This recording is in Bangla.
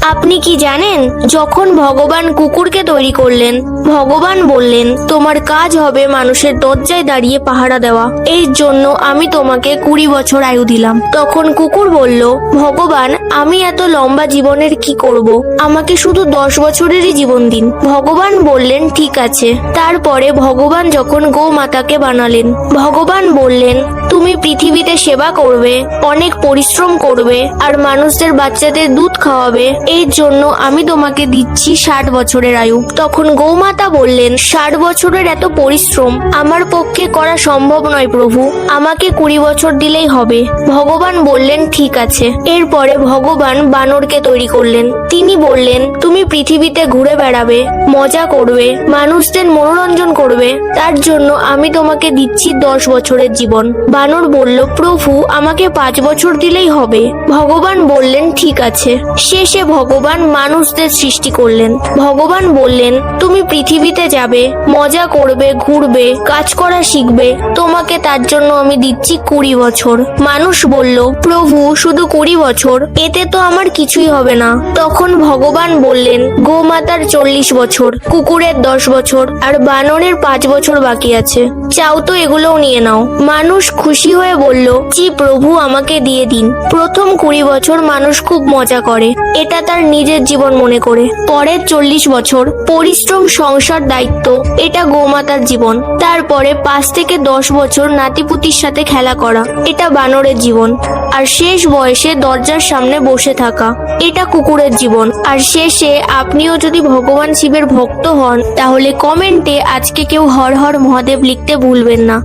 আপনি কি জানেন, যখন ভগবান কুকুরকে তৈরি করলেন, ভগবান বললেন তোমার কাজ হবে মানুষের দরজায় দাঁড়িয়ে পাহারা দেওয়া। এই জন্য আমি তোমাকে 20 বছর আয়ু দিলাম। তখন কুকুর বলল, ভগবান আমি এত লম্বা জীবনের কি করব, আমাকে শুধু 10 বছরেরই জীবন দিন। ভগবান বললেন ঠিক আছে। তারপরে ভগবান যখন গোমাতাকে বানালেন, ভগবান বললেন তুমি পৃথিবীতে সেবা করবে, অনেক পরিশ্রম করবে আর মানুষদের বাচ্চাদের দুধ খাওয়াবে। এই জন্য আমি তোমাকে দিচ্ছি 60 বছরের আয়ু। তখন গোমাতা বললেন 60 বছরের এত পরিশ্রম আমার পক্ষে করা সম্ভব নয় প্রভু, আমাকে 20 বছর দিলেই হবে। ভগবান বললেন ঠিক আছে। এরপরে ভগবান বানরকে তৈরি করলেন। তিনি বললেন তুমি পৃথিবীতে ঘুরে বেড়াবে, মজা করবে, মানুষদের মনোরঞ্জন করবে, তার জন্য আমি তোমাকে দিচ্ছি 10 বছরের জীবন। বানর বলল প্রভু আমাকে 5 বছর দিলেই হবে। ভগবান বললেন ঠিক আছে। শেষে ভগবান মানুষদের সৃষ্টি করলেন। ভগবান বললেন তুমি পৃথিবীতে যাবে, মজা করবে, ঘুরবে, কাজ করা শিখবে, তোমাকে তার জন্য আমি দিচ্ছি 20 বছর। মানুষ বলল প্রভু শুধু 20 বছর, এতে তো আমার কিছুই হবে না। তখন ভগবান বললেন গোমাতার 40 বছর, কুকুরের 10 বছর আর বানরের 5 বছর বাকি আছে, চাও তো এগুলোও নিয়ে নাও। মানুষ খুশি হয়ে বলল জি প্রভু আমাকে দিয়ে দিন। প্রথম 20 বছর মানুষ খুব মজা করে, এটা তার নিজের জীবন মনে করে। পরের 40 বছর পরিশ্রম, সংসার, দায়িত্ব, এটা গোমাতার জীবন। তারপরে 5 থেকে 10 বছর নাতিপুতির সাথে খেলা করা, এটা বানরের জীবন। আর শেষ বয়সে দরজার সামনে বসে থাকা, এটা কুকুরের জীবন। আর শেষে আপনিও যদি ভগবান শিবের ভক্ত হন, তাহলে কমেন্টে আজকে কেউ হর হর মহাদেব লিখতে ভুলবেন না।